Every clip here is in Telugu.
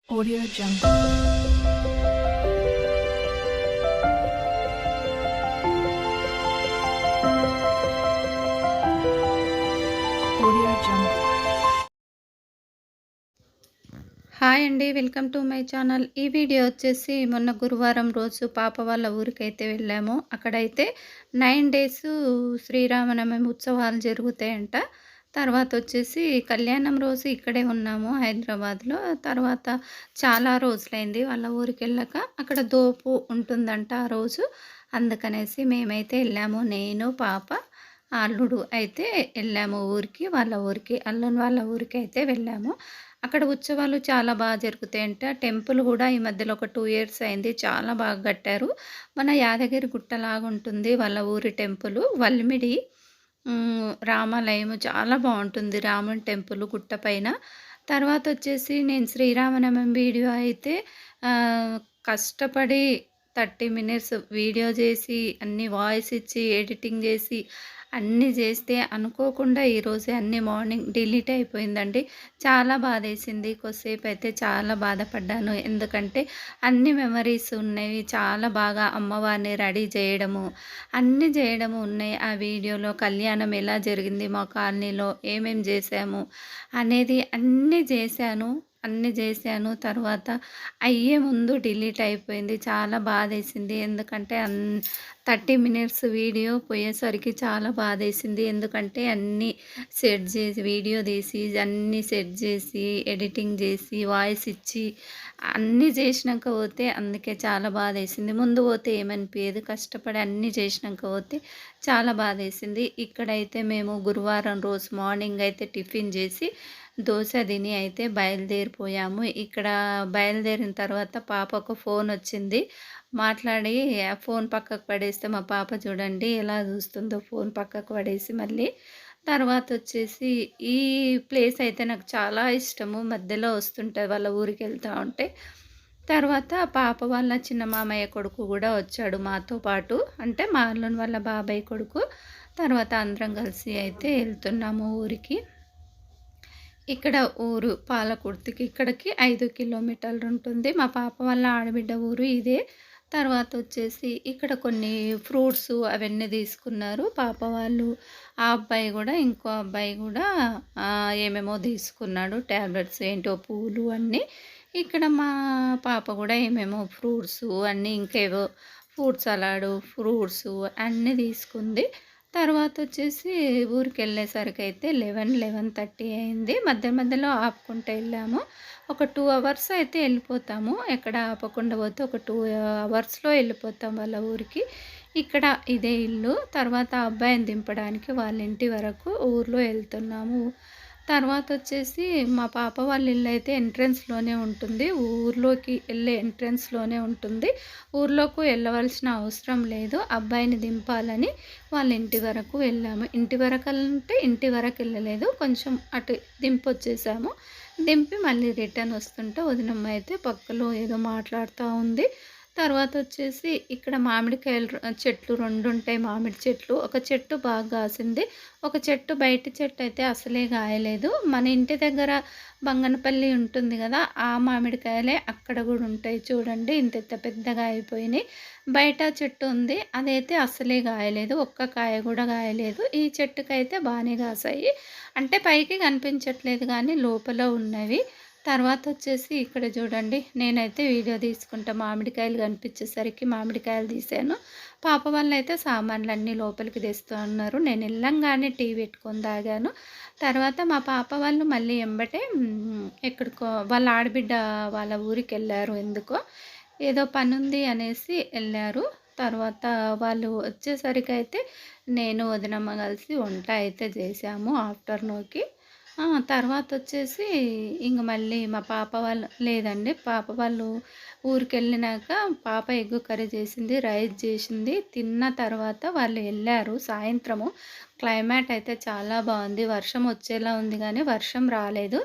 Audio Jungle. Audio Jungle. Hi అండి, వెల్కమ్ టు మై ఛానల్. ఈ వీడియో వచ్చేసి మొన్న గురువారం రోజు పాప వాళ్ళ ఊరికైతే వెళ్ళాము. అక్కడైతే 9 డేస్ శ్రీరామనవమి ఉత్సవాలు జరుగుతాయంట. తర్వాత వచ్చేసి కళ్యాణం రోజు ఇక్కడే ఉన్నాము హైదరాబాద్లో. తర్వాత చాలా రోజులైంది వాళ్ళ ఊరికి వెళ్ళాక. అక్కడ దోపు ఉంటుందంట ఆ రోజు. అందుకనేసి మేమైతే వెళ్ళాము, నేను పాప అల్లుడు అయితే వెళ్ళాము ఊరికి, వాళ్ళ ఊరికి, అల్లుని వాళ్ళ ఊరికి అయితే వెళ్ళాము. అక్కడ ఉత్సవాలు చాలా బాగా జరుగుతాయంట. టెంపుల్ కూడా ఈ మధ్యలో ఒక 2 ఇయర్స్ అయింది. చాలా బాగా కట్టారు. మన యాదగిరి గుట్టలాగా ఉంటుంది వాళ్ళ ఊరి టెంపుల్. వల్మిడి రామాలయము చాలా బాగుంటుంది. రాముని టెంపుల్ గుట్ట పైన. తర్వాత వచ్చేసి నేను శ్రీరామనవమి వీడియో అయితే కష్టపడి 30 మినిట్స్ వీడియో చేసి, అన్ని వాయిస్ ఇచ్చి, ఎడిటింగ్ చేసి, అన్నీ చేస్తే అనుకోకుండా ఈరోజే అన్నీ మార్నింగ్ డిలీట్ అయిపోయిందండి. చాలా బాధేసింది. కొద్దిసేపు అయితే చాలా బాధపడ్డాను. ఎందుకంటే అన్ని మెమరీస్ ఉన్నాయి. చాలా బాగా అమ్మవారిని రెడీ చేయడము, అన్నీ చేయడము ఉన్నాయి ఆ వీడియోలో. కళ్యాణం ఎలా జరిగింది, మా కాలనీలో ఏమేం చేశాము అనేది అన్నీ చేశాను. తర్వాత అయ్యే ముందు డిలీట్ అయిపోయింది. చాలా బాధేసింది. ఎందుకంటే 30 మినిట్స్ వీడియో పోయేసరికి చాలా బాధేసింది. ఎందుకంటే అన్నీ సెట్ చేసి, వీడియో తీసి, అన్నీ సెట్ చేసి, ఎడిటింగ్ చేసి, వాయిస్ ఇచ్చి, అన్నీ చేసినాక పోతే అందుకే చాలా బాధేసింది. ముందు పోతే ఏమనిపించదు, కష్టపడి అన్నీ చేసినాక పోతే చాలా బాధేసింది. ఇక్కడైతే మేము గురువారం రోజు మార్నింగ్ అయితే టిఫిన్ చేసి దోశ తిని అయితే బయలుదేరిపోయాము. ఇక్కడ బయలుదేరిన తర్వాత పాపకు ఫోన్ వచ్చింది. మాట్లాడి ఆ ఫోన్ పక్కకు పడేస్తే మా పాప చూడండి ఎలా చూస్తుందో, ఫోన్ పక్కకు పడేసి మళ్ళీ. తర్వాత వచ్చేసి ఈ ప్లేస్ అయితే నాకు చాలా ఇష్టము. మధ్యలో వస్తుంటుంది వాళ్ళ ఊరికి వెళ్తూ ఉంటే. తర్వాత పాప వాళ్ళ చిన్న మామయ్య కొడుకు కూడా వచ్చాడు మాతో పాటు. అంటే మా అల్లుని వాళ్ళ బాబాయ్ కొడుకు. తర్వాత అందరం కలిసి అయితే వెళ్తున్నాము ఊరికి. ఇక్కడ ఊరు పాలకుర్తికి ఇక్కడికి 5 కిలోమీటర్లు ఉంటుంది. మా పాప వాళ్ళ ఆడబిడ్డ ఊరు ఇదే. తర్వాత వచ్చేసి ఇక్కడ కొన్ని ఫ్రూట్స్ అవన్నీ తీసుకున్నారు పాప వాళ్ళు. ఆ అబ్బాయి కూడా, ఇంకో అబ్బాయి కూడా ఏమేమో తీసుకున్నాడు. ట్యాబ్లెట్స్ ఏంటో, పూలు అన్నీ. ఇక్కడ మా పాప కూడా ఏమేమో ఫ్రూట్స్ అన్నీ, ఇంకేవో ఫ్రూట్ సలాడు, ఫ్రూట్స్ అన్నీ తీసుకుంది. తర్వాత వచ్చేసి ఊరికెళ్ళేసరికి అయితే 11:30 అయింది. మధ్య మధ్యలో ఆపుకుంటూ వెళ్ళాము. ఒక 2 అవర్స్ అయితే వెళ్ళిపోతాము. ఎక్కడ ఆపకుండా పోతే ఒక 2 అవర్స్లో వెళ్ళిపోతాం వాళ్ళ ఊరికి. ఇక్కడ ఇదే ఇల్లు. తర్వాత అబ్బాయిని దింపడానికి వాళ్ళ ఇంటి వరకు ఊర్లో వెళ్తున్నాము. తర్వాత వచ్చేసి మా పాప వాళ్ళ ఇల్లు అయితే ఎంట్రన్స్లోనే ఉంటుంది. ఊర్లోకి వెళ్ళే ఎంట్రన్స్లోనే ఉంటుంది. ఊర్లోకి వెళ్ళవలసిన అవసరం లేదు. అబ్బాయిని దింపాలని వాళ్ళ ఇంటి వరకు వెళ్ళాము. ఇంటి వరకు అంటే ఇంటి వరకు వెళ్ళలేదు, కొంచెం అటు దింపొచ్చేసాము. దింపి మళ్ళీ రిటర్న్ వస్తుంటే వదినమ్మ అయితే పక్కలో ఏదో మాట్లాడుతూ ఉంది. తర్వాత వచ్చేసి ఇక్కడ మామిడికాయలు చెట్లు 2 ఉంటాయి. మామిడి చెట్లు, ఒక చెట్టు బాగా కాసింది, ఒక చెట్టు బయట చెట్టు అయితే అసలే కాయలేదు. మన ఇంటి దగ్గర బంగనపల్లి ఉంటుంది కదా, ఆ మామిడికాయలే అక్కడ కూడా ఉంటాయి. చూడండి ఇంత పెద్దగా అయిపోయినాయి. బయట చెట్టు ఉంది, అదైతే అసలే కాయలేదు, ఒక్క కాయ కూడా కాయలేదు. ఈ చెట్టుకైతే బాగానే కాసాయి. అంటే పైకి కనిపించట్లేదు కానీ లోపల ఉన్నవి. తర్వాత వచ్చేసి ఇక్కడ చూడండి, నేనైతే వీడియో తీసుకుంటా మామిడికాయలు కనిపించేసరికి మామిడికాయలు తీసాను. పాప వాళ్ళు అయితే సామాన్లు అన్నీ లోపలికి తెస్తూ ఉన్నారు. నేను వెళ్ళంగానే టీ పెట్టుకొని తాగాను. తర్వాత మా పాప వాళ్ళు మళ్ళీ ఎంబటే ఎక్కడికో వాళ్ళ ఆడబిడ్డ వాళ్ళ ఊరికి వెళ్ళారు. ఎందుకో ఏదో పని ఉంది అనేసి వెళ్ళారు. తర్వాత వాళ్ళు వచ్చేసరికి అయితే నేను వదినమ్మ కలిసి వంట అయితే చేసాము ఆఫ్టర్నూన్కి. తర్వాత వచ్చేసి ఇంక మళ్ళీ మా పాప వాళ్ళు లేదండి, పాప వాళ్ళు ఊరికెళ్ళినాక పాప ఎగ్గు కర్రీ చేసింది, రైస్ చేసింది. తిన్న తర్వాత వాళ్ళు వెళ్ళారు సాయంత్రము. క్లైమేట్ అయితే చాలా బాగుంది. వర్షం వచ్చేలా ఉంది కానీ వర్షం రాలేదు.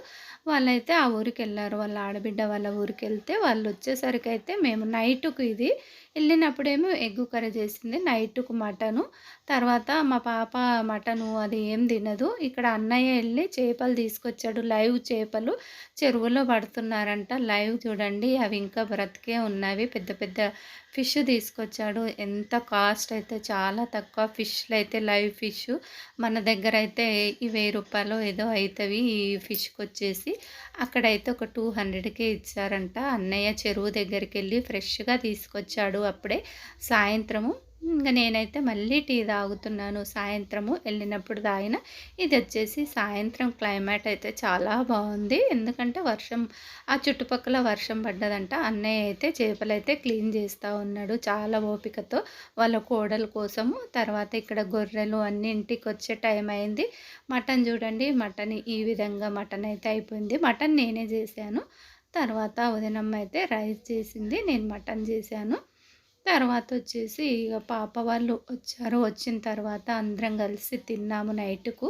వాళ్ళైతే ఆ ఊరికెళ్లారు. వాళ్ళ ఆడబిడ్డ వాళ్ళ ఊరికెళ్తే వాళ్ళొచ్చేసరికైతే మేము నైటుకు ఇది ఎళ్ళినప్పుడేమో ఎగ్గు కర్రీ చేసింది. నైటుకు మటను. తర్వాత మా పాప మటను అది ఏం తినదు. ఇక్కడ అన్నయ్య ఎళ్లి చేపలు తీసుకొచ్చాడు. లైవ్ చేపలు చెరువులో పడుతున్నారంట. లైవ్ చూడండి అవి ఇంకా బ్రతికే ఉన్నవి. పెద్ద పెద్ద ఫిష్ తీసుకొచ్చాడు. ఎంత కాస్ట్ అయితే చాలా తక్కువ ఫిష్‌లయితే లైవ్ ఫిష్. మన దగ్గరైతే ఈ రూ. 1000 ఏదో అయితవి ఈ ఫిష్‌కొచ్చేసి. అక్కడైతే ఒక 200కే ఇచ్చారంట. అన్నయ్య చెరువు దగ్గరికెళ్ళి ఫ్రెష్‌గా తీసుకొచ్చాడు అప్పుడే సాయంత్రము. ఇంగ నేనైతే మళ్ళీ టీ తాగుతున్నాను. సాయంత్రము ఎళ్ళినప్పుడు తాగిన. ఇదొచ్చేసి సాయంత్రం క్లైమేట్ అయితే చాలా బావుంది. ఎందుకంటే ఆ చుట్టుపక్కల వర్షం పడ్డదంట. అన్నయ్య అయితే చేపలైతే క్లీన్ చేస్తా ఉన్నాడు చాలా ఓపికతో వాళ్ళ కోడలు కోసము. తర్వాత ఇక్కడ గొర్రెలు అన్నీ ఇంటికొచ్చే టైం అయింది. మటన్ చూడండి మటన్ ఈ విధంగా మటన్ అయితే అయిపోయింది. మటన్ నేనే చేశాను. తర్వాత వదినమ్మ అయితే రైస్ చేసింది. నేను మటన్ చేశాను. తర్వాతొచ్చేసి ఇగ పాప వాళ్ళు వచ్చారు. వచ్చిన తర్వాత అందరం కలిసి తిన్నాము నైటుకు.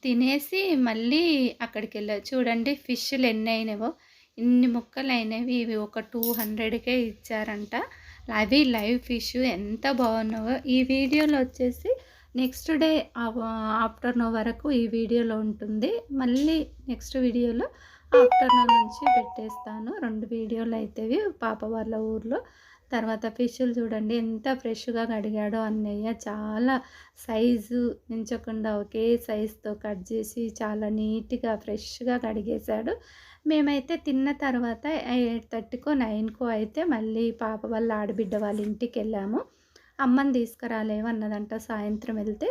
తినేసి మళ్ళీ చూడండి ఫిష్‌లు ఎన్నయినవో. ఇన్ని ముక్కలైనవి. ఇవి ఒక 200కే ఇచ్చారంట. అవి లైవ్ ఫిష్ ఎంత బాగున్నావో. ఈ వీడియోలో వచ్చేసి నెక్స్ట్ డే ఆఫ్టర్‌నూన్ వరకు ఈ వీడియోలో ఉంటుంది. మళ్ళీ నెక్స్ట్ వీడియోలో ఆఫ్టర్‌నూన్ నుంచి పెట్టేస్తాను. 2 వీడియోలు అయితవి పాప వాళ్ళ ఊర్లో. తర్వాత ఫిష్‌లు చూడండి ఎంత ఫ్రెష్‌గా కడిగాడో అన్నయ్య. చాలా సైజు మించకుండా ఒకే సైజుతో కట్ చేసి చాలా నీట్‌గా ఫ్రెష్‌గా కడిగేశాడు. మేమైతే తిన్న తర్వాత 8:30కో, 9కో అయితే మళ్ళీ పాప వాళ్ళ ఆడబిడ్డ వాళ్ళ ఇంటికెళ్ళాము. అమ్మని తీసుకురాలేవన్నదంట సాయంత్రం వెళ్తే.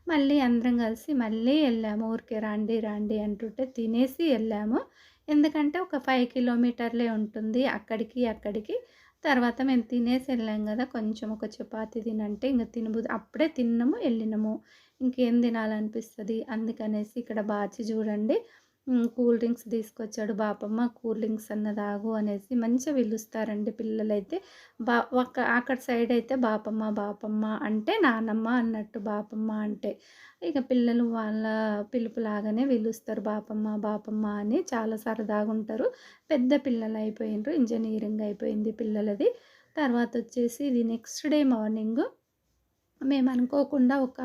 మళ్ళీ అందరం కలిసి మళ్ళీ ఎళ్ళాము. ఊరికే రండి, రండి అంటుంటే తినేసి ఎళ్ళాము. ఎందుకంటే ఒక 5 కిలోమీటర్లే ఉంటుంది అక్కడికి. తర్వాత మేము తినేసి ఎళ్ళాం గదా! కొంచెం ఒక చపాతీ తినంటే ఇంక అప్పుడే తిన్నాము, ఎళ్ళినాము. ఇంకేం తినాలనిపిస్తది. అందుకనేసి ఇక్కడ బాచి చూడండి కూల్ డ్రింక్స్ తీసుకొచ్చాడు. బాపమ్మ కూల్ డ్రింక్స్ అన్న తాగు అనేసి మంచిగా పిలుస్తారండి పిల్లలైతే. అక్కడ సైడ్ అయితే బాపమ్మ, బాపమ్మ అంటే నానమ్మ అన్నట్టు బాపమ్మ అంటే. ఇక పిల్లలు వాళ్ళ పిలుపులాగానే పిలుస్తారు బాపమ్మ, బాపమ్మ అని. చాలా సరదాగుంటారు. పెద్ద పిల్లలయిపోయిండ్రు. ఇంజినీరింగ్ అయిపోయింది పిల్లలది. తర్వాతొచ్చేసి ఇది నెక్స్ట్ డే మార్నింగు మేమనుకోకుండా ఒక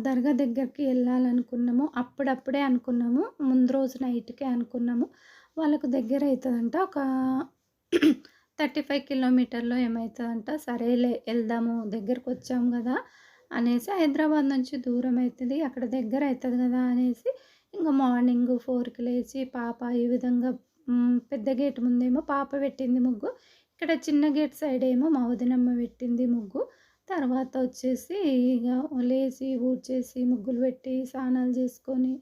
దర్గా దగ్గరికి ఎళ్ళాలనుకున్నాము. అప్పుడప్పుడే అనుకున్నాము. ముందు రోజు నైట్‌కే అనుకున్నాము. వాళ్ళకు దగ్గరైతదంట. ఒక 35 కిలోమీటర్లో ఏమైతదంట. సరేలే ఎళ్దాము దగ్గరకొచ్చాం గదా! అనేసి హైదరాబాద్ నుంచి దూరం అయితది. అక్కడ దగ్గరైతది గదా! అనేసి ఇంక మార్నింగ్ 4కి లేచి పాప ఈ విధంగా పెద్ద గేట్ ముందేమో పాప పెట్టింది ముగ్గు. ఇక్కడ చిన్న గేట్ సైడేమో మా వదినమ్మ పెట్టింది ముగ్గు. తర్వాత వచ్చేసి ఇగ లేచి, ఊడ్చేసి, ముగ్గులు పెట్టి, స్నానాలు చేసుకొని,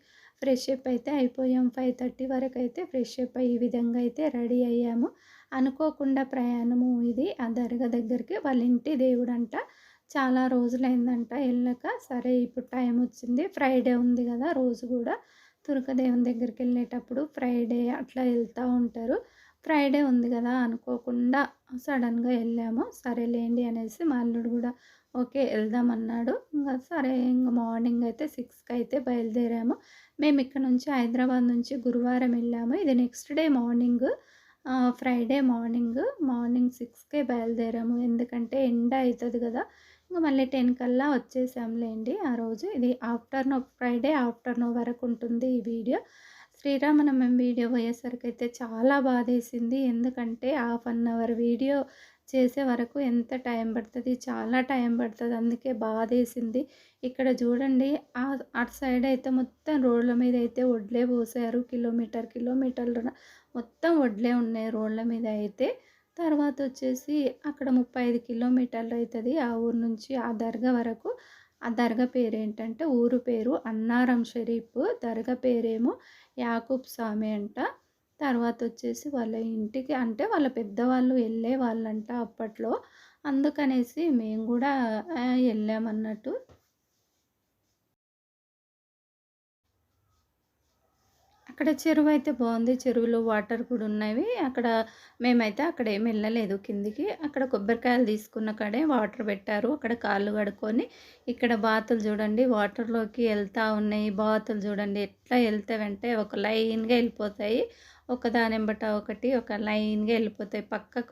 ఫ్రెష్ అప్ అయితే అయిపోయాం. 5:30 వరకైతే ఫ్రెష్ అప్ అయ్యి ఈ విధంగా అయితే రెడీ అయ్యాము. అనుకోకుండా ప్రయాణము ఇది. ఆ దర్గా దగ్గరికి వాళ్ళ ఇంటి దేవుడంట. చాలా రోజులైందంట ఎళ్ళక. సరే ఇప్పుడు టైం వచ్చింది. ఫ్రైడే ఉంది గదా! రోజు గూడా తురకదేవుని దగ్గరికెళ్ళేటప్పుడు ఫ్రైడే అట్లా ఎళ్తా ఉంటారు. ఫ్రైడే ఉంది గదా! అనుకోకుండా సడన్‌గా ఎళ్ళాము. సరేలేండి అనేసి మా అల్లుడు గూడా ఓకే. ఎళ్దామన్నాడు. సరే మార్నింగ్ అయితే 6కైతే బయలుదేరాము. మేమిక్కడ నుంచి హైదరాబాద్ నుంచి గురువారం ఎళ్ళాము. ఇది next day morning Friday morning 6కే బయలుదేరాము. ఎందుకంటే ఎండ అయితది గదా! మళ్ళీ 10 కల్లా వచ్చేసాంలేండి ఆ రోజు. ఇది ఫ్రైడే ఆఫ్టర్‌నూన్ వరకుంటుంది ఈ వీడియో. శ్రీరామనవమి వీడియో పోయేసరికైతే చాలా బాధేసింది. ఎందుకంటే హాఫ్ అన్ అవర్ వీడియో చేసే వరకు ఎంత టైం పడతది, చాలా టైం పడతది. అందుకే బాధేసింది. ఇక్కడ చూడండి అటు సైడ్ అయితే మొత్తం రోడ్ల మీద అయితే వడ్లే పోసారు. కిలోమీటర్లున మొత్తం వడ్లే ఉన్నాయి రోడ్ల మీద అయితే. తర్వాతొచ్చేసి అక్కడ 35 కిలోమీటర్లు అయితది ఆ ఊరు నుంచి ఆ దర్గా వరకు. ఆ దర్గా పేరేంటంటే ఊరు పేరు అన్నారం షరీఫ్. దర్గా పేరేమో యాకూబ్ స్వామి అంట. తర్వాతొచ్చేసి వాళ్ళ ఇంటికి అంటే వాళ్ళ పెద్దవాళ్ళు వెళ్ళేవాళ్ళంట అప్పట్లో. అందుకనేసి మేము గూడా ఎళ్ళామన్నట్టు. అక్కడ చెరువయితే బావుంది. చెరువులో వాటర్ కూడా ఉన్నవి. మేమైతే అక్కడేమి ఎళ్ళలేదు కిందికి. అక్కడ కొబ్బరికాయలు తీసుకున్న కాడే వాటర్ పెట్టారు. అక్కడ కాళ్ళు కడుక్కొని, ఇక్కడ బాతులు చూడండి వాటర్‌లోకి ఎళ్తా ఉన్నాయి. బాతులు చూడండి ఎట్లా ఎళ్తావంటే ఒక లైన్‌గా ఎళ్ళిపోతాయి. ఒకదానెంబట ఒకటి ఒక లైన్‌గా ఎళ్ళిపోతాయి.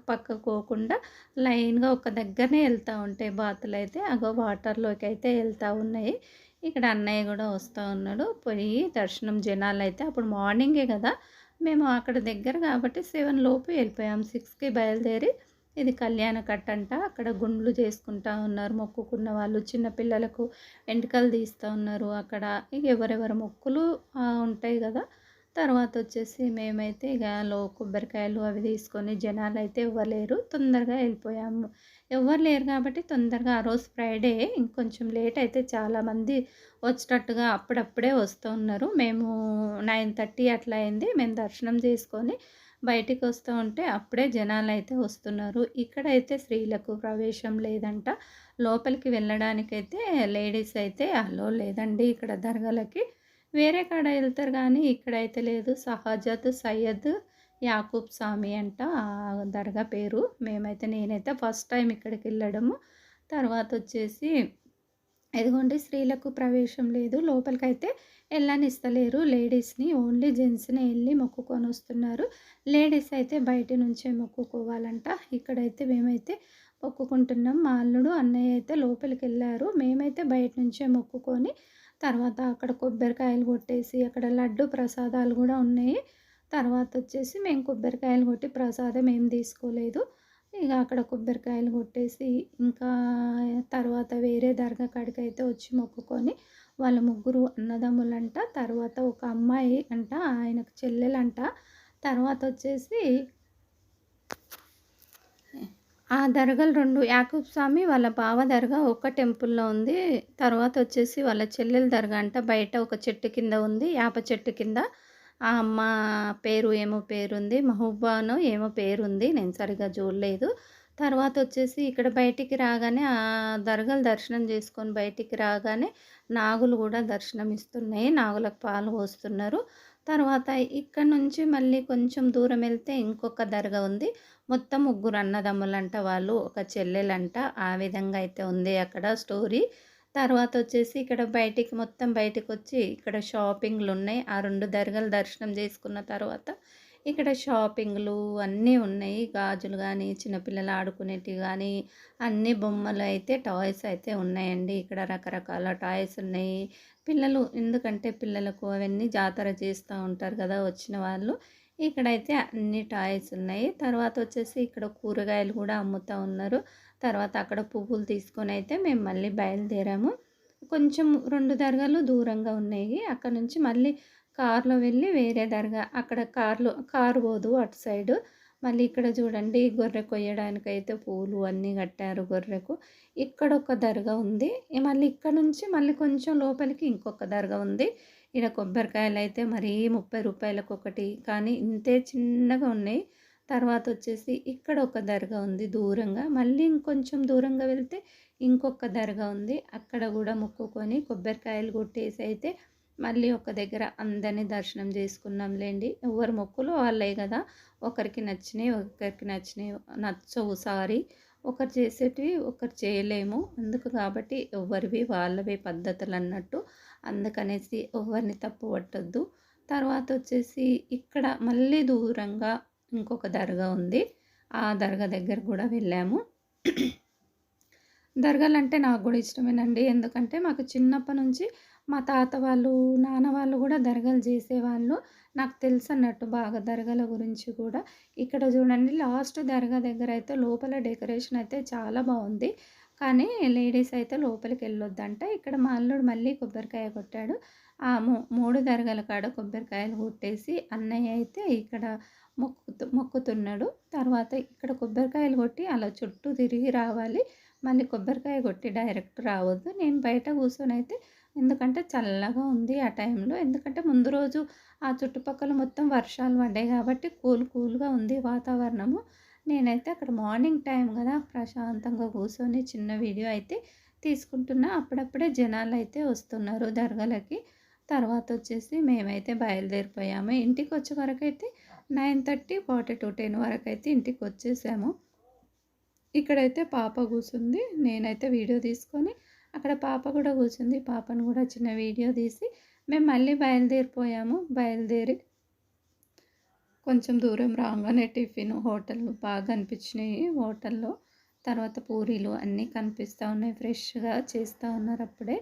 పక్కకు పోకుండా లైన్‌గా ఒక దగ్గరనే ఎళ్తా ఉంటాయి బాతులైతే. అగో వాటర్‌లోకైతే ఎళ్తా ఉన్నాయి. ఇక్కడ అన్నయ్య గూడా వస్తా ఉన్నాడు. పోయి దర్శనం జనాలైతే అప్పుడు మార్నింగే గదా! మేము అక్కడ దగ్గర కాబట్టి 7 లోపు ఎళ్ళిపోయాం. 6కి బయలుదేరి ఇది కళ్యాణ కట్టంట. అక్కడ గుండ్లు చేసుకుంటా ఉన్నారు. మొక్కుకున్న వాళ్ళు చిన్న పిల్లలకు ఎంటుకలు తీస్తా ఉన్నారు అక్కడ. ఇగ ఎవరెవరి మొక్కులు ఉంటాయి గదా! తర్వాతొచ్చేసి మేమైతే ఇగ కొబ్బరికాయలు అవి తీసుకొని జనాలైతే ఎవ్వరు లేరు. తొందరగా ఎళ్ళిపోయాము. ఎవ్వరు లేరు కాబట్టి తొందరగా ఆ రోజు ఫ్రైడే ఇంకొంచెం లేట్ అయితే చాలామంది వచ్చేటట్టుగా అప్పుడప్పుడే వస్తూ ఉన్నారు. మేము 9:30 అట్లా అయింది. మేము దర్శనం చేసుకొని బయటికి వస్తూ ఉంటే అప్పుడే జనాలైతే వస్తున్నారు. ఇక్కడైతే స్త్రీలకు ప్రవేశం లేదంట. లోపలికి వెళ్ళడానికైతే లేడీస్ అయితే అలో లేదండి ఇక్కడ దర్గాలకి. వేరే కాడ ఎళ్తారు గానీ ఇక్కడైతే లేదు. సహజద్ సయ్యద్ యాకూబ్ సామి అంట ఆ దర్గా పేరు. నేనైతే ఫస్ట్ టైం ఇక్కడికెళ్ళడము. తర్వాతొచ్చేసి ఇదిగోండి స్త్రీలకు ప్రవేశం లేదు. లోపలికైతే ఎళ్ళనిస్తలేరు లేడీస్‌ని. ఓన్లీ జెంట్స్‌నే ఎళ్లి మొక్కుకొనొస్తున్నారు. లేడీస్ అయితే బయట నుంచే మొక్కుకోవాలంట. ఇక్కడైతే మేమైతే మొక్కుకుంటున్నాం. మా అల్లుడు, అన్నయ్య అయితే లోపలికెళ్లారు. మేమైతే బయట నుంచే మొక్కుకొని తర్వాత అక్కడ కొబ్బరికాయలు కొట్టేసి అక్కడ లడ్డు ప్రసాదాలు గూడా ఉన్నాయి. తర్వాతొచ్చేసి మేము కొబ్బరికాయలు కొట్టి ప్రసాదం ఏం తీసుకోలేదు. ఇగ అక్కడ కొబ్బరికాయలు కొట్టేసి, ఇంకా తర్వాత వేరే దర్గా కాడికైతే వచ్చి మొక్కుకొని, వాళ్ళు ముగ్గురు అన్నదమ్ములంట. తర్వాత ఒక అమ్మాయి అంట, ఆయనకు చెల్లెలంట. తర్వాతొచ్చేసి ఆ దర్గాలు 2 యాకూబ్ స్వామి వాళ్ళ బావ దర్గా ఒక టెంపుల్‌లో ఉంది. తర్వాతొచ్చేసి వాళ్ళ చెల్లెల దర్గా అంట బయట ఒక చెట్టు కింద ఉంది. యాప చెట్టు కింద. ఆ అమ్మ ఏమో పేరుంది. మహబూబానో ఏమో పేరుంది. నేను సరిగ్గా చూడలేదు. తర్వాతొచ్చేసి ఇక్కడ బయటికి రాగానే దర్గాలు దర్శనం చేసుకొని బయటికి రాగానే నాగులు గూడా దర్శనమిస్తున్నాయి. నాగులకు పాలు పోస్తున్నారు. తర్వాత ఇక్కడ నుంచి మళ్ళీ కొంచెం దూరం ఎళ్తే ఇంకొక దర్గా ఉంది. మొత్తం ముగ్గురు అన్నదమ్ములంట వాళ్ళు. ఒక చెల్లెలంట. ఆ విధంగా అయితే ఉంది అక్కడ స్టోరీ. తర్వాతొచ్చేసి ఇక్కడ మొత్తం బయటికొచ్చి ఇక్కడ షాపింగ్‌లున్నాయి. ఆ 2 దర్గాలు దర్శనం చేసుకున్న తర్వాత ఇక్కడ షాపింగ్‌లు అన్నీ ఉన్నాయి. గాజులు గానీ, చిన్నపిల్లలు ఆడుకునేటివి గానీ, అన్ని బొమ్మలు అయితే టాయ్స్ అయితే ఉన్నాయండి. ఇక్కడ రకరకాల టాయ్స్ ఉన్నాయి. ఎందుకంటే పిల్లలకు అవన్నీ జాతర చేస్తూ ఉంటారు కదా! వచ్చిన వాళ్ళు. ఇక్కడైతే అన్ని టాయ్స్ ఉన్నాయి. తర్వాతొచ్చేసి ఇక్కడ కూరగాయలు గూడా అమ్ముతా ఉన్నారు. తర్వాత అక్కడ పువ్వులు తీసుకొనైతే మేము మళ్ళీ బయలుదేరాము. కొంచెం 2 దర్గాలు దూరంగా ఉన్నాయి. అక్కడి నుంచి మళ్ళీ కార్‌లో వెళ్ళి వేరే దర్గా అక్కడ కారు పోదు అటు సైడు. మళ్ళీ ఇక్కడ చూడండి గొర్రె కొయ్యడానికైతే పూలు అన్నీ కట్టారు గొర్రెకు. ఇక్కడొక దర్గా ఉంది. మళ్ళీ ఇక్కడ నుంచి మళ్ళీ కొంచెం లోపలికి ఇంకొక దర్గా ఉంది. ఈడ కొబ్బరికాయలైతే మరీ రూ. 30 కానీ ఇంతే చిన్నగా ఉన్నాయి. తర్వాతొచ్చేసి ఇక్కడ ఒక దర్గా ఉంది దూరంగా. మళ్ళీ ఇంకొంచెం దూరంగా వెళ్తే ఇంకొక దర్గా ఉంది. అక్కడ గూడా మొక్కుకొని కొబ్బరికాయలు కొట్టేసి అయితే మళ్ళీ ఒక దగ్గర అందరిని దర్శనం చేసుకున్నాంలెండి. ఎవరి మొక్కులు వాళ్ళయి గదా! ఒకరికి నచ్చినయి, ఒకరికి నచ్చవు సారీ. ఒకరు చేసేటివి ఒకరు చేయలేము. కాబట్టి ఎవరివి వాళ్ళవే పద్ధతులన్నట్టు. అందుకనేసి ఎవరిని తప్పు పట్టొద్దు. తర్వాతొచ్చేసి ఇక్కడ మళ్ళీ దూరంగా ఇంకొక దర్గా ఉంది. ఆ దర్గా దగ్గర గూడా వెళ్ళాము. దర్గాలంటే నాకు గూడా ఇష్టమేనండి. ఎందుకంటే మాకు చిన్నప్పటి నుంచి మా తాత వాళ్ళు, నాన్న వాళ్ళు గూడా దర్గాలు చేసేవాళ్ళు. నాకు తెలుసన్నట్టు బాగా దర్గాల గురించి గూడా. ఇక్కడ చూడండి లాస్ట్ దర్గా దగ్గరైతే లోపల డెకరేషన్ అయితే చాలా బావుంది. కానీ లేడీస్ అయితే లోపలికెళ్ళొద్దంట. ఇక్కడ మా అల్లుడు మళ్ళీ కొబ్బరికాయ కొట్టాడు. ఆ 3 దర్గాల కాడ కొబ్బరికాయలు కొట్టేసి అన్నయ్య అయితే ఇక్కడ మొక్కుతున్నాడు. తర్వాత ఇక్కడ కొబ్బరికాయలు కొట్టి అలా చుట్టూ తిరిగి రావాలి. మళ్ళీ కొబ్బరికాయ కొట్టి డైరెక్ట్ రావద్దు. నేను బయట కూర్చొనైతే ఎందుకంటే చల్లగా ఉంది ఆ టైంలో. ఎందుకంటే ముందు రోజు ఆ చుట్టుపక్కల మొత్తం వర్షాలు పడ్డాయి కాబట్టి కూల్‌గా ఉంది వాతావరణము. నేనైతే అక్కడ మార్నింగ్ టైం గదా! ప్రశాంతంగా కూర్చొని చిన్న వీడియో అయితే తీసుకుంటున్నా. అప్పుడప్పుడే జనాలైతే వస్తున్నారు దర్గాలకి. తర్వాతొచ్చేసి మేమైతే బయలుదేరిపోయాము. ఇంటికొచ్చే వరకైతే 9:30, 10 వరకైతే ఇంటికొచ్చేసాము. ఇక్కడైతే పాప కూసుంది. నేనైతే వీడియో తీసుకొని, అక్కడ పాప కూడా కూర్చుంది. పాపను కూడా చిన్న వీడియో తీసి, మేము మళ్ళీ బయలుదేరిపోయాము. బయలుదేరి కొంచెం దూరం రాంగానే టిఫిన్ హోటల్‌లు బాగా కనిపించినాయి హోటల్‌లో. తర్వాత పూరీలు అన్నీ కనిపిస్తా ఉన్నాయి. ఫ్రెష్‌గా చేస్తా ఉన్నారు అప్పుడే.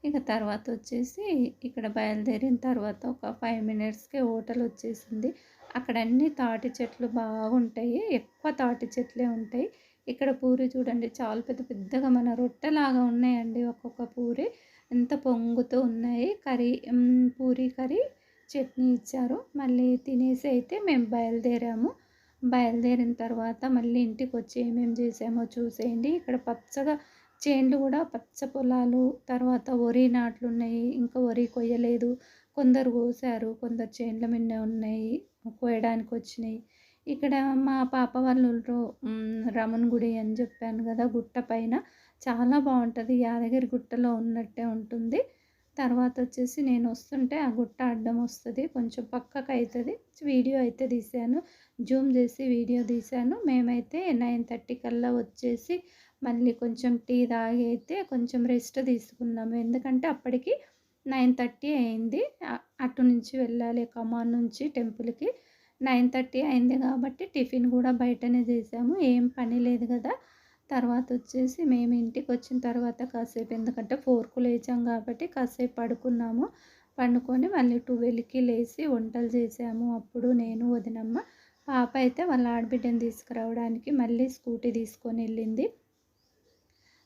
ఇక తర్వాతొచ్చేసి ఇక్కడ బయలుదేరిన తర్వాత ఒక 5 మినిట్స్‌కే హోటల్ వచ్చేసింది. అక్కడ అన్నీ తాటి చెట్లు బాగుంటాయి. ఎక్కువ తాటి చెట్లే ఉంటాయి. ఇక్కడ పూరి చూడండి చాలా పెద్ద పెద్దగా మన రొట్టెలాగా ఉన్నాయండి ఒక్కొక్క పూరి. ఎంత పొంగుతూ ఉన్నాయి. పూరి కర్రీ, చట్నీ ఇచ్చారు. మళ్ళీ తినేసి అయితే మేము బయలుదేరాము. బయలుదేరిన తర్వాత మళ్ళీ ఇంటికొచ్చి ఏమేమి చేసామో చూసేయండి. ఇక్కడ పచ్చగా చేన్లు కూడా పచ్చ పొలాలు, తర్వాత వరి నాట్లున్నాయి. ఇంకా వరి కొయ్యలేదు. కొందరు కోసారు. కొందరు చేన్ల మిన్నే ఉన్నాయి. కోయడానికొచ్చినాయి. ఇక్కడ మా పాప వాళ్ళ ఊర్లో రమణ గుడి అని చెప్పాను కదా! గుట్ట పైన చాలా బావుంటది. యాదగిరి గుట్టలో ఉన్నట్టే ఉంటుంది. తర్వాతొచ్చేసి నేనొస్తుంటే ఆ గుట్ట అడ్డం వస్తది. కొంచెం పక్కకైతది. వీడియో అయితే తీశాను. జూమ్ చేసి వీడియో తీశాను. మేమైతే 9:30 కల్లా వచ్చేసి మళ్ళీ కొంచెం టీ తాగి అయితే కొంచెం రెస్ట్ తీసుకున్నాము. ఎందుకంటే అప్పటికి 9:30 అయింది. అటు నుంచి వెళ్ళాలి కమాన్ నుంచి టెంపుల్‌కి. 9:30 అయింది కాబట్టి టిఫిన్ కూడా బయటనే చేసాము. ఏం పని లేదు కదా! తర్వాతొచ్చేసి మేము ఇంటికొచ్చిన తర్వాత కాసేపు ఎందుకంటే 4కు లేచాం కాబట్టి కాసేపు పడుకున్నాము. పండుకొని మళ్ళీ 12కి లేసి వంటలు చేసాము. అప్పుడు నేను, వదినమ్మ. పాప అయితే వాళ్ళ ఆడబిడ్డని తీసుకురావడానికి మళ్ళీ స్కూటీ తీసుకొనెళ్ళింది.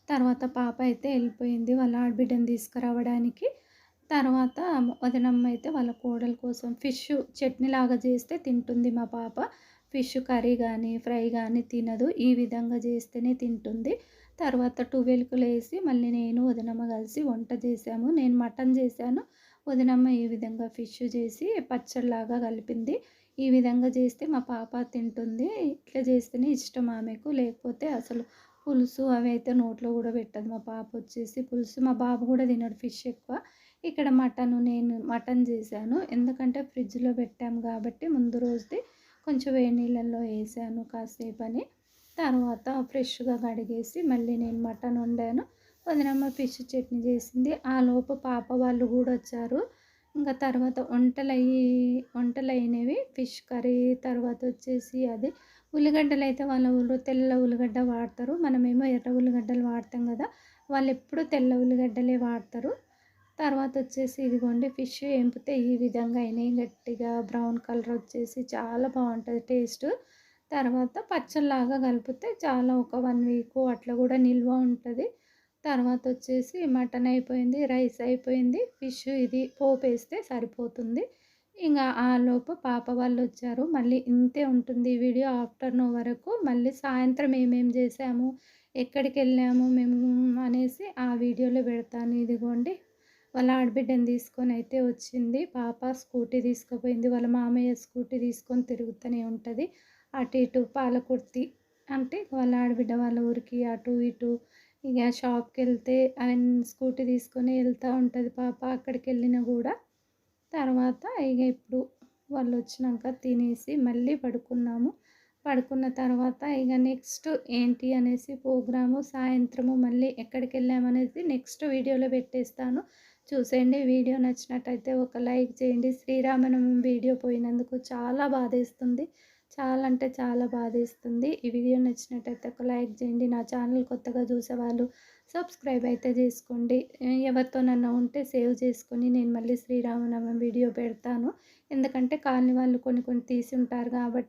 తర్వాత పాప అయితే వెళ్ళిపోయింది వాళ్ళ ఆడబిడ్డని తీసుకురావడానికి. తర్వాత వదినమ్మ అయితే వాళ్ళ కోడల కోసం ఫిష్ చట్నీలాగా చేస్తే తింటుంది మా పాప. ఫిష్ కర్రీ కానీ, ఫ్రై కానీ తినదు. ఈ విధంగా చేస్తేనే తింటుంది. తర్వాత 12కి లేసి మళ్ళీ నేను, వదినమ్మ కలిసి వంట చేసాము. నేను మటన్ చేశాను. వదినమ్మ ఈ విధంగా ఫిష్ చేసి పచ్చడిలాగా కలిపింది. ఈ విధంగా చేస్తే మా పాప తింటుంది. ఇట్లా చేస్తేనే ఇష్టం ఆమెకు. లేకపోతే అసలు పులుసు అవి అయితే నోట్లో కూడా పెట్టదు మా పాప వచ్చేసి. పులుసు మా బాబు కూడా తినడు ఫిష్ ఎక్కువ. ఇక్కడ నేను మటన్ చేశాను. ఎందుకంటే ఫ్రిడ్జ్‌లో పెట్టాము కాబట్టి ముందు రోజుది కొంచెం వేడి నీళ్ళల్లో వేసాను కాసేపని. తర్వాత ఫ్రెష్‌గా కడిగేసి మళ్ళీ నేను మటన్ వండాను. వదినమ్మ ఫిష్ చట్నీ చేసింది. ఆలోపు పాప వాళ్ళు కూడా వచ్చారు. ఇంకా తర్వాత వంటలయినవి ఫిష్ కర్రీ, తర్వాత వచ్చేసి అది ఉల్లిగడ్డలైతే వాళ్ళ ఊళ్ళో తెల్ల ఉల్లిగడ్డ వాడతారు. మనమేమో ఎర్ర ఉల్లిగడ్డలు వాడతాం కదా! వాళ్ళెప్పుడు తెల్ల ఉల్లిగడ్డలే వాడతారు. తర్వాతొచ్చేసి ఇదిగోండి ఫిష్ ఏంపితే ఈ విధంగా అయినాయి. గట్టిగా బ్రౌన్ కలర్ వచ్చేసి చాలా బావుంటది టేస్టు. తర్వాత పచ్చడిలాగా కలిపితే చాలా ఒక 1 వీకు అట్లా కూడా నిల్వ ఉంటది. తర్వాతొచ్చేసి మటన్ అయిపోయింది, రైస్ అయిపోయింది. ఫిష్ ఇది పోపేస్తే సరిపోతుంది. ఇంగ ఆలోపు పాప వాళ్ళొచ్చారు. మళ్ళీ ఇంతే ఉంటుంది ఈ వీడియో ఆఫ్టర్‌నూన్ వరకు. మళ్ళీ సాయంత్రం ఏమేం చేశాము, ఎక్కడికెళ్ళాము మేము అనేసి ఆ వీడియోలో పెడతాను. ఇదిగోండి వాళ్ళ ఆడబిడ్డని తీసుకొనైతే వచ్చింది. పాప స్కూటీ తీసుకుపోయింది. వాళ్ళ మామయ్య స్కూటీ తీసుకొని తిరుగుతూనే ఉంటది. అటు ఇటు పాలకుర్తి అంటే వాళ్ళ ఆడబిడ్డ వాళ్ళ ఊరికి అటు ఇటు ఇక షాప్‌కెళ్తే స్కూటీ తీసుకొని వెళ్తూ ఉంటది పాప. అక్కడికెళ్ళినా కూడా తర్వాత ఇక ఇప్పుడు వాళ్ళొచ్చినాక తినేసి మళ్ళీ పడుకున్నాము. పడుకున్న తర్వాత ఇక నెక్స్ట్ ఏంటి అనేసి ప్రోగ్రాము సాయంత్రము మళ్ళీ ఎక్కడికెళ్ళామనేది నెక్స్ట్ వీడియోలో పెట్టేస్తాను. చూసేయండి. వీడియో నచ్చినట్టయితే ఒక లైక్ చేయండి. శ్రీరామనవమి వీడియో పోయినందుకు చాలా బాధేస్తుంది. చాలా అంటే చాలా బాధేస్తుంది. ఈ వీడియో నచ్చినట్టయితే ఒక లైక్ చేయండి. నా ఛానల్ కొత్తగా చూసేవాళ్ళు సబ్స్క్రైబ్ అయితే చేసుకోండి. ఎవరితోనన్నా ఉంటే సేవ్ చేసుకొని నేను మళ్ళీ శ్రీరామనవమి వీడియో పెడతాను. ఎందుకంటే కాలనీ వాళ్ళు కొన్ని కొన్ని తీసి ఉంటారు కాబట్టి